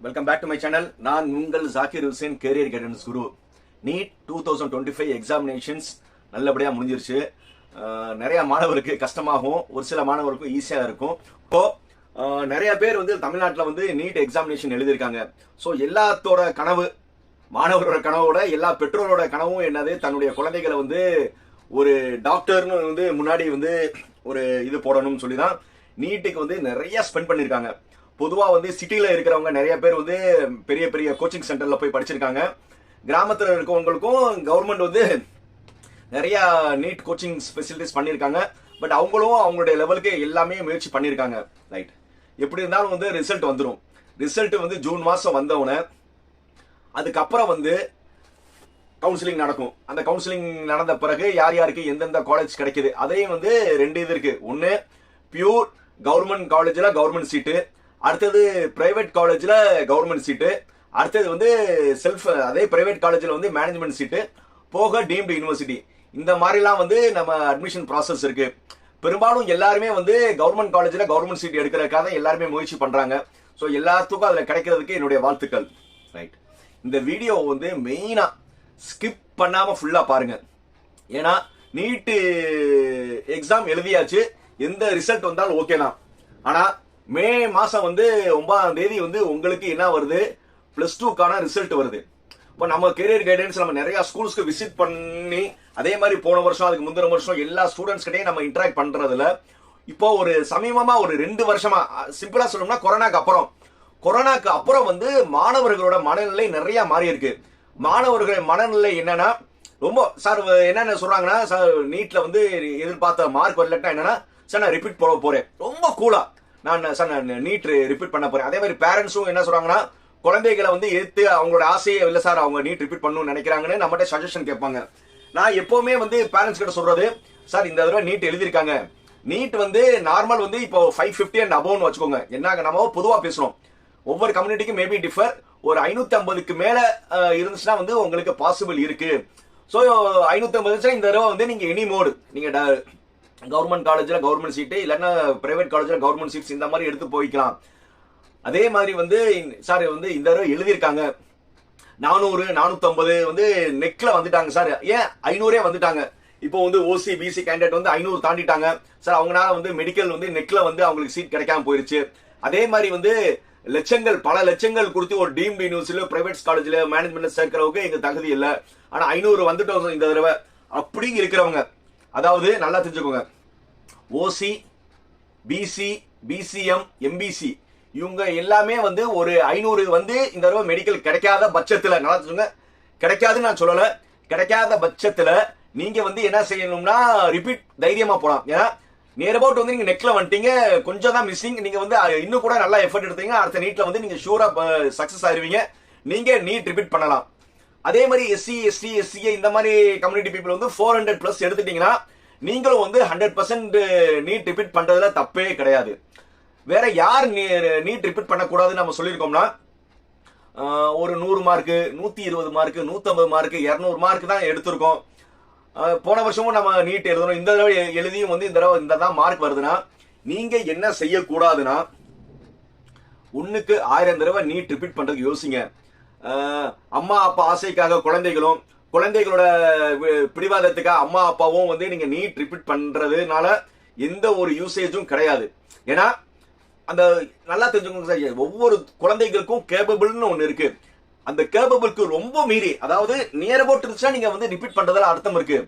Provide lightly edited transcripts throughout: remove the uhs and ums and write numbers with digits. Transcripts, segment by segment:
Welcome back to my channel. நான் உங்கள் Zakir Hussain, career guidance guru. NEET 2025 examinations நல்லபடியாக முடிஞ்சிருச்சு. நிறைய மாணவருக்கு கஷ்டமாகும், ஒரு சில மாணவருக்கும் ஈஸியாக இருக்கும். இப்போ நிறைய பேர் வந்து தமிழ்நாட்டில் வந்து நீட் எக்ஸாமினேஷன் எழுதியிருக்காங்க. ஸோ எல்லாத்தோட கனவு, மாணவரோட கனவோட எல்லா பெற்றோரோட கனவும் என்னது, தன்னுடைய குழந்தைகளை வந்து ஒரு டாக்டர்னு வந்து முன்னாடி வந்து ஒரு இது போடணும்னு சொல்லி தான் நீட்டுக்கு வந்து நிறைய ஸ்பெண்ட் பண்ணியிருக்காங்க. பொதுவாக வந்து சிட்டியில் இருக்கிறவங்க நிறைய பேர் வந்து பெரிய பெரிய கோச்சிங் சென்டரில் போய் படிச்சிருக்காங்க. கிராமத்தில் இருக்கவங்களுக்கும் கவர்மெண்ட் வந்து நிறைய நீட் கோச்சிங் ஃபெசிலிட்டிஸ் பண்ணியிருக்காங்க. பட் அவங்களும் அவங்களுடைய லெவலுக்கு எல்லாமே முயற்சி பண்ணியிருக்காங்க. ரைட், எப்படி இருந்தாலும் வந்து ரிசல்ட் வந்துடும். ரிசல்ட் வந்து ஜூன் மாதம் வந்தவுடனே அதுக்கப்புறம் வந்து கவுன்சிலிங் நடக்கும். அந்த கவுன்சிலிங் நடந்த பிறகு யார் யாருக்கு எந்தெந்த காலேஜ் கிடைக்குது, அதையும் வந்து ரெண்டு இது இருக்கு. ஒன்று பியூர் கவர்மெண்ட் காலேஜில் கவர்மெண்ட் சீட்டு, அடுத்தது பிரைவேட் காலேஜில் கவர்மெண்ட் சீட்டு, அடுத்தது வந்து செல்ஃப் அதே பிரைவேட் காலேஜில் வந்து மேனேஜ்மெண்ட் சீட்டு, போக டீம்டு யூனிவர்சிட்டி. இந்த மாதிரிலாம் வந்து நம்ம அட்மிஷன் ப்ராசஸ் இருக்கு. பெரும்பாலும் எல்லாருமே வந்து கவர்மெண்ட் காலேஜில் கவர்மெண்ட் சீட் எடுக்கிறதுக்காக எல்லாருமே முயற்சி பண்றாங்க. ஸோ எல்லாத்துக்கும் அதில் கிடைக்கிறதுக்கு என்னுடைய வாழ்த்துக்கள். ரைட், இந்த வீடியோ வந்து மெயினாக ஸ்கிப் பண்ணாமல் ஃபுல்லாக பாருங்க. ஏன்னா நீட்டு எக்ஸாம் எழுதியாச்சு, எந்த ரிசல்ட் வந்தாலும் ஓகே தான். ஆனால் மே மாதம் வந்து 9ஆம் தேதி வந்து உங்களுக்கு என்ன வருது, +2க்கான ரிசல்ட் வருது. இப்போ நம்ம கெரியர் கைடன்ஸ் நம்ம நிறைய ஸ்கூல்ஸ்க்கு விசிட் பண்ணி, அதே மாதிரி போன வருஷம் அதுக்கு முந்தின வருஷம் எல்லா ஸ்டூடெண்ட்ஸ் கிட்டையும் நம்ம இன்டராக்ட் பண்றதுல இப்போ ஒரு சமீபமா ஒரு 2 வருஷமா, சிம்பிளா சொல்லணும்னா கொரோனாக்கு அப்புறம் வந்து மாணவர்களோட மனநிலை நிறைய மாறி இருக்கு. மாணவர்கள் மனநிலை என்னன்னா, ரொம்ப சார் என்னென்ன சொல்றாங்கன்னா, சார் நீட்ல வந்து எதிர்பார்த்த மார்க் வரலன்னா என்னன்னா, சார் நான் ரிப்பீட் போட போறேன், ரொம்ப கூலா நான் நீட் ரிப்பீட் பண்ண போறேன். அதே மாதிரி பேரண்ட்ஸும் என்ன சொல்றாங்கன்னா, குழந்தைகளை வந்து எடுத்து அவங்களோட ஆசையே இல்லை சார், அவங்க நீட் ரிப்பீட் பண்ணணும்னு நினைக்கிறாங்கன்னு நம்மகிட்ட சஜஷன் கேட்பாங்க. நான் எப்பவுமே வந்து பேரண்ட்ஸ் கிட்ட சொல்றது, சார் இந்த தடவை நீட் எழுதியிருக்காங்க, நீட் வந்து நார்மல் வந்து இப்போ 550 அண்ட் அபோவ்னு வச்சுக்கோங்க. என்ன நம்ம பொதுவாக பேசுறோம், ஒவ்வொரு கம்யூனிட்டிக்கும் மேபி டிஃபர். ஒரு 550க்கு மேல இருந்துச்சுன்னா வந்து உங்களுக்கு பாசிபிள் இருக்கு. ஸோ 550 இந்த தடவை வந்து நீங்க எனி மோடு, நீங்க கவர்மெண்ட் காலேஜில் கவர்மெண்ட் சீட்டு, இல்லைன்னா பிரைவேட் காலேஜில் கவர்மெண்ட் சீட்ஸ் இந்த மாதிரி எடுத்து போய்க்கலாம். அதே மாதிரி வந்து சார் வந்து இந்த தடவை எழுதியிருக்காங்க 400 450 வந்து நெக்ல வந்துட்டாங்க சார், ஏன் 500 வந்துட்டாங்க. இப்போ வந்து ஓசி பிசி கேண்டிடேட் வந்து 500 தாண்டிட்டாங்க சார், அவங்களால வந்து மெடிக்கல் வந்து நெக்ல வந்து அவங்களுக்கு சீட் கிடைக்காம போயிருச்சு. அதே மாதிரி வந்து பல லட்சங்கள் கொடுத்து ஒரு டீம்டு யூனிவர்சிட்டியில பிரைவேட் காலேஜ்ல மேனேஜ்மெண்ட் சேர்க்கிறவங்க எங்க தகுதி இல்லை, ஆனா 500 வந்துட்டோம் இந்த தடவை அப்படி இருக்கிறவங்க. அதாவது நல்லா தெரிஞ்சுக்கோங்க, ஓசி பிசி பிசிஎம் எம்பிசி இவங்க எல்லாமே வந்து ஒரு 500 வந்து இந்த தடவை மெடிக்கல் கிடைக்காத பட்சத்துல, நல்லா தெரிஞ்சுங்க, கிடைக்காதுன்னு நான் சொல்லல, கிடைக்காத பட்சத்துல நீங்க வந்து என்ன செய்யணும்னா ரிப்பீட் தைரியமா போலாம். ஏன்னா நியர் அபவுட் வந்து நீங்க நெக்ல வந்துட்டீங்க, கொஞ்சம் தான் மிஸ்ஸிங். நீங்க வந்து இன்னும் கூட நல்லா எஃபர்ட் எடுத்தீங்க, அடுத்த நீட்ல வந்து நீங்க ஷூரா சக்சஸ் ஆயிருவீங்க, நீங்க நீட் ரிப்பீட் பண்ணலாம். அதே மாதிரி எஸ்சி எஸ்டி எஸ்சிஏ இந்த மாதிரி கம்யூனிட்டி பீப்புள் வந்து 400+ எடுத்துட்டீங்கன்னா நீங்களும் வந்து 100% நீட் ரிப்பீட் பண்றதுல தப்பே கிடையாது. வேற யார் நீட் ரிப்பீட் பண்ணக்கூடாதுன்னு நம்ம சொல்லியிருக்கோம்னா, ஒரு 100 மார்க்கு 120 மார்க்கு 150 மார்க்கு 200 மார்க் தான் எடுத்திருக்கோம். போன வருஷமும் நம்ம நீட் எழுதணும், இந்த தடவை எழுதியும் வந்து இந்த தடவை இந்த தான் மார்க் வருதுன்னா நீங்க என்ன செய்யக்கூடாதுன்னா, 1க்கு 1000 தடவை நீட் ரிப்பீட் பண்றதுக்கு யோசிங்க. அம்மா அப்பா ஆசைக்காக குழந்தைகளோட பிடிவாதத்துக்காக அம்மா அப்பாவும் வந்து நீங்க நீட் ரிப்பீட் பண்றதுனால எந்த ஒரு யூசேஜும் கிடையாது. ஏன்னா அந்த நல்லா தெரிஞ்சுக்கோங்க சார், ஒவ்வொரு குழந்தைகளுக்கும் கேபபிள்னு ஒண்ணு இருக்கு. அந்த கேபபிளுக்கு ரொம்ப மீறி, அதாவது நியர் அபவுட் இருந்துச்சுன்னா நீங்க வந்து ரிப்பீட் பண்றதுல அர்த்தம் இருக்கு.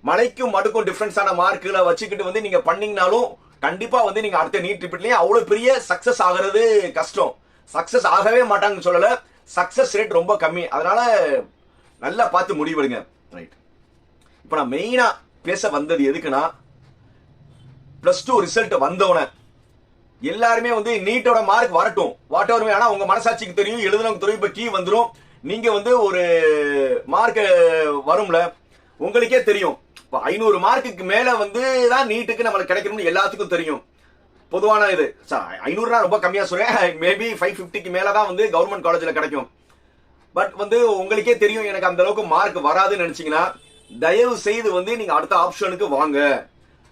மலைக்கும் மடுக்கும் டிஃபரன்ஸான மார்க்குகளை வச்சுக்கிட்டு வந்து நீங்க பண்ணீங்கனாலும் கண்டிப்பா வந்து நீங்க அடுத்த நீட் ரிப்பீட்லயே அவ்வளவு பெரிய சக்சஸ் ஆகிறது கஷ்டம். சக்சஸ் ஆகவே மாட்டாங்கன்னு சொல்லல, சக்சஸ் ரேட் ரொம்ப கம்மி. அதனால நல்லா பார்த்து முடிவெடுங்க. ரைட், இப்ப நான் மெயினா பேச வந்தது எதுக்குன்னா, +2 ரிசல்ட் வந்தவன எல்லாருமே வந்து நீட்டோட மார்க் வரட்டும் வாட் எவர், ஆனா உங்க மனசாட்சிக்கு தெரியும், எழுதுனவங்க தெரியும், இப்ப கீ வந்துடும், நீங்க வந்து ஒரு மார்க் வரும்ல உங்களுக்கே தெரியும். இப்போ 500 மார்க்குக்கு மேல வந்து தான் நீட்டுக்கு நம்மளுக்கு கிடைக்கணும்னு எல்லாத்துக்கும் தெரியும். பொதுவான இது 500 ரொம்ப கம்மியா சொல்றேன், மேபி 550க்கு மேலதான் வந்து கவர்மெண்ட் காலேஜ்ல கிடைக்கும். பட் வந்து உங்களுக்கே தெரியும் எனக்கு அந்த அளவுக்கு மார்க் வராதுன்னு நினைச்சீங்கன்னா தயவு செய்து வந்து நீங்க அடுத்த ஆப்ஷனுக்கு வாங்க.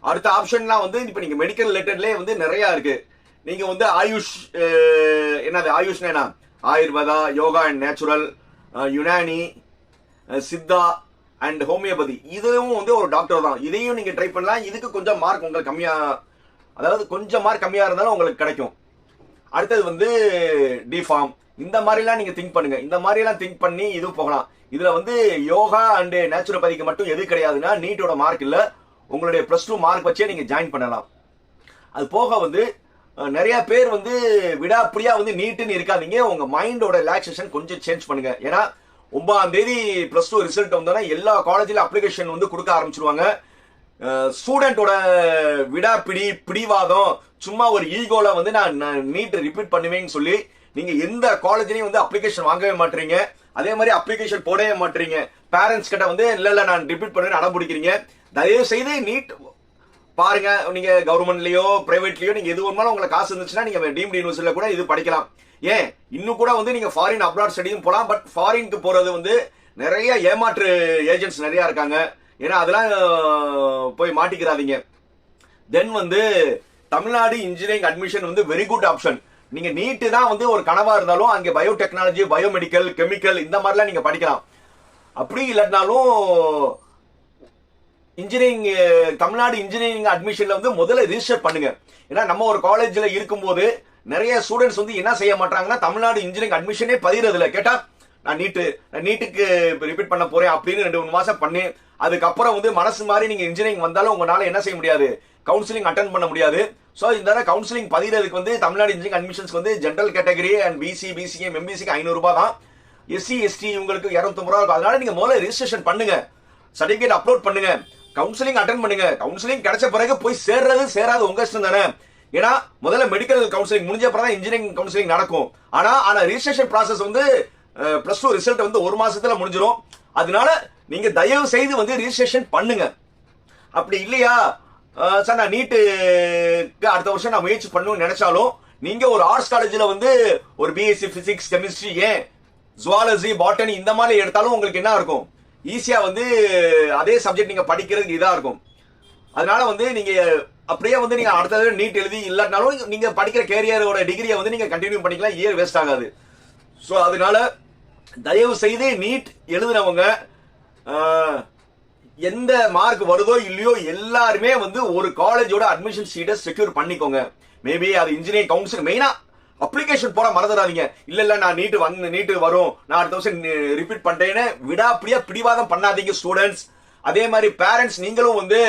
அடுத்த ஆப்ஷன்லாம் வந்து இப்ப நீங்க மெடிக்கல் ரிலேட்டட்லயே வந்து நிறைய இருக்கு. நீங்க வந்து ஆயுஷ் என்னது, ஆயுஷ்னா Ayurveda, yoga and natural, Unani, Siddha and homeopathy, இதுவும் வந்து ஒரு டாக்டர் தான். இதையும் நீங்க ட்ரை பண்ணலாம். இதுக்கு கொஞ்சம் மார்க் உங்களுக்கு கம்மியா, அதாவது கொஞ்சம் மார்க் கம்மியா இருந்தாலும் உங்களுக்கு கிடைக்கும். அடுத்தது வந்து டிஃபார்ம், இந்த மாதிரிலாம் நீங்க திங்க் பண்ணுங்க. இந்த மாதிரிலாம் திங்க் பண்ணி இது போகலாம். இதுல வந்து யோகா அண்ட் நேச்சுரோபதிக்கு மட்டும் எது கிடையாதுன்னா நீட்டோட மார்க் இல்ல, உங்களுடைய +2 மார்க் வச்சே நீங்க ஜாயின் பண்ணலாம். அது போக வந்து நிறைய பேர் வந்து விடாப்பிடியா வந்து நீட்டுன்னு இருக்காதீங்க. உங்க மைண்டோட ரிலாக்ஸேஷன் கொஞ்சம் சேஞ்ச் பண்ணுங்க. ஏன்னா 9ஆம் தேதி +2 ரிசல்ட் வந்தோன்னா எல்லா காலேஜ்ல அப்ளிகேஷன் வந்து கொடுக்க ஆரம்பிச்சிருவாங்க. ஸ்டூடெண்டோட விடாப்பிடி, பிடிவாதம், சும்மா ஒரு ஈகோல வந்து நான் நீட் ரிப்பீட் பண்ணுவேன்னு சொல்லி நீங்க எந்த காலேஜ்லயும் வந்து அப்ளிகேஷன் வாங்கவே மாட்டீங்க. அதே மாதிரி அப்ளிகேஷன் போடவே மாட்டீங்க. பேரண்ட்ஸ் கிட்ட வந்து இல்ல நான் ரிப்பீட் பண்ணுவேன் அடம் பிடிக்கிறீங்க. தயவு செய்து நீட் பாருங்க. நீங்க கவர்மெண்ட்லயோ பிரைவேட்லயோ நீங்க எது ஒன்றாலும் உங்களுக்கு காசு இருந்துச்சுன்னா நீங்க டீம்டு யூனிவர்சிட்டியில கூட இது படிக்கலாம். ஏன் இன்னும் கூட வந்து நீங்க ஃபாரின் அப்ராட் ஸ்டடியும் போலாம். பட் ஃபாரினுக்கு போறது வந்து நிறைய ஏமாற்று ஏஜென்ட்ஸ் நிறைய இருக்காங்க. ஏன்னா அதெல்லாம் போய் மாட்டிக்கிறாதீங்க. தென் வந்து தமிழ்நாடு இன்ஜினியரிங் அட்மிஷன் வந்து வெரி குட் ஆப்ஷன். நீங்க நீட்டு தான் வந்து ஒரு கனவா இருந்தாலும் அங்கே பயோடெக்னாலஜி, பயோமெடிக்கல், கெமிக்கல் இந்த மாதிரிலாம் நீங்க படிக்கலாம். அப்படி இல்லைனாலும் இன்ஜினியரிங், தமிழ்நாடு இன்ஜினியரிங் அட்மிஷன்ல வந்து முதல்ல ரிஜிஸ்டர் பண்ணுங்க. ஏன்னா நம்ம ஒரு காலேஜ்ல இருக்கும்போது நிறைய ஸ்டூடெண்ட்ஸ் வந்து என்ன செய்ய மாட்டாங்கன்னா தமிழ்நாடு இன்ஜினியரிங் அட்மிஷனே பதிகிறது இல்லை. கேட்டா நான் நீட்டுக்கு ரிப்பீட் பண்ண போறேன் அப்படின்னு 2-3 மாசம் பண்ணி அதுக்கப்புறம் வந்து மனசு மாதிரி நீங்க இன்ஜினியரிங் வந்தாலும் உங்களால என்ன செய்ய முடியாது, கவுன்சிலிங் அட்டன் பண்ண முடியாது. ஸோ இந்த கவுன்சிலிங் பதிகிறதுக்கு வந்து தமிழ்நாடு இன்ஜினியரிங் அட்மிஷன்ஸ் வந்து general category and BC, BCM, எம்பிசிக்கு 500 ரூபாய் தான். எஸ்சி, எஸ்டி உங்களுக்கு 250 ரூபாய் இருக்கும். அதனால நீங்க முதல்ல ரெஜிஸ்ட்ரேஷன் பண்ணுங்க, சர்டிபிகேட் அப்லோட் பண்ணுங்க, கவுன்சிலிங் அட்டன் பண்ணுங்க. கவுன்சிலிங் கிடைச்ச பிறகு போய் சேராது உங்க இஷ்டம் தானே. ஏன்னா முதல்ல மெடிக்கல் கவுன்சிலிங் முடிஞ்ச அப்புறம் தான் இன்ஜினியரிங் கவுன்சிலிங் நடக்கும். ஆனா ரெஜிஸ்ட்ரேஷன் ப்ராசஸ் வந்து +2 ரிசல்ட் வந்து 1 மாசத்துல முடிஞ்சிடும். அதனால நீங்க தயவு செய்து வந்து ரெஜிஸ்ட்ரேஷன் பண்ணுங்க. அப்படி இல்லையா சார் நான் நீட்டுக்கு அடுத்த வருஷம் நான் முயற்சி பண்ணணும்னு நினைச்சாலும் நீங்க ஒரு ஆர்ட்ஸ் காலேஜ்ல வந்து ஒரு பிஎஸ்சி பிசிக்ஸ், கெமிஸ்ட்ரி, ஏன் ஜுவாலஜி, பாட்டனி இந்த மாதிரி எடுத்தாலும் உங்களுக்கு என்ன இருக்கும், ஈஸியா வந்து அதே சப்ஜெக்ட் நீங்க படிக்கிறதுக்கு இதா இருக்கும். அதனால வந்து நீங்க அப்படியே வந்து நீங்க அடுத்த நீட் எழுதி இல்லாட்டினாலும் நீங்க படிக்கிற கேரியரோட டிகிரியை வந்து நீங்க கண்டினியூ பண்ணிக்கலாம். இயர் வேஸ்ட் ஆகாது. ஸோ அதனால தயவு செய்து நீட் எழுதுனவங்க எந்த மார்க் வருதோ இல்லையோ எல்லாருமே வந்து ஒரு காலேஜோட அட்மிஷன் சீட்டை செக்யூர் பண்ணிக்கோங்க. மேபி அது இன்ஜினியரிங் கவுன்சில் மெயினா அப்ளிகேஷன் போட மறந்துடாதீங்க. இல்ல நான் நீட்டு வரும், நான் அடுத்த வருஷம் ரிப்பீட் பண்றேன்னு விடாப்பிடியா பிடிவாதம் பண்ணாதீங்க ஸ்டூடெண்ட்ஸ். அதே மாதிரி பேரண்ட்ஸ் நீங்களும் வந்து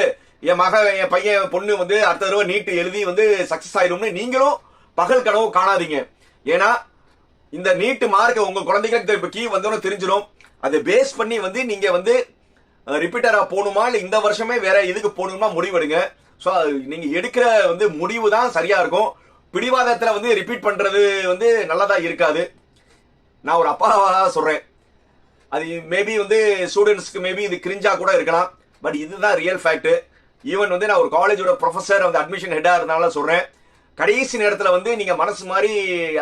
என் பையன் பொண்ணு வந்து அடுத்த தடவை நீட்டு எழுதி வந்து சக்சஸ் ஆயிடும்னு நீங்களும் பகல் கனவு காணாதீங்க. ஏன்னா இந்த நீட்டு மார்க் உங்க குழந்தைகளுக்கு இப்ப கீ வந்தோன்னு தெரிஞ்சிடும். அதை பேஸ் பண்ணி வந்து நீங்க வந்து ரிப்பீட்டரா போகணுமா இல்ல இந்த வருஷமே வேற இதுக்கு போகணுமா முடிவெடுங்க. ஸோ நீங்க எடுக்கிற வந்து முடிவு தான் சரியா இருக்கும். பிடிவாதத்துல வந்து ரிப்பீட் பண்றது வந்து நல்லதா இருக்காது. நான் ஒரு அப்பாவா சொல்றேன். அது மேபி வந்து ஸ்டூடெண்ட்ஸ்க்கு மேபி இது கிரிஞ்சா கூட இருக்கலாம். பட் இதுதான் ரியல் ஃபேக்ட். ஈவன் வந்து நான் ஒரு காலேஜோட ப்ரொஃபஸர் வந்து அட்மிஷன் ஹெட்டா இருந்தாலும் சொல்றேன். கடைசி நேரத்தில் வந்து நீங்க மனசு மாதிரி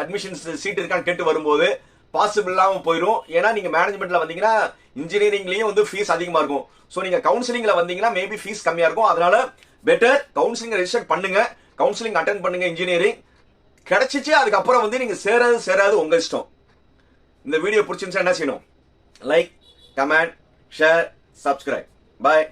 அட்மிஷன்ஸ் சீட் இருக்கான்னு கேட்டு வரும்போது பாசிபிள் இல்லாம போயிடும். ஏன்னா நீங்க மேனேஜ்மெண்ட்ல வந்தீங்கன்னா இன்ஜினியரிங்லயும் வந்து ஃபீஸ் அதிகமா இருக்கும். ஸோ நீங்க கவுன்சிலிங்ல வந்தீங்கன்னா மேபி ஃபீஸ் கம்மியா இருக்கும். அதனால பெட்டர் கவுன்சிலிங் ரெஜிஸ்டர் பண்ணுங்க, கவுன்சிலிங் அட்டன் பண்ணுங்க. இன்ஜினியரிங் கிடைச்சிச்சு அதுக்கப்புறம் வந்து நீங்க சேராது உங்க இஷ்டம். இந்த வீடியோ பிடிச்சிருந்துச்சா என்ன செய்யணும், லைக், கமெண்ட், ஷேர், சப்ஸ்கிரைப். பாய்.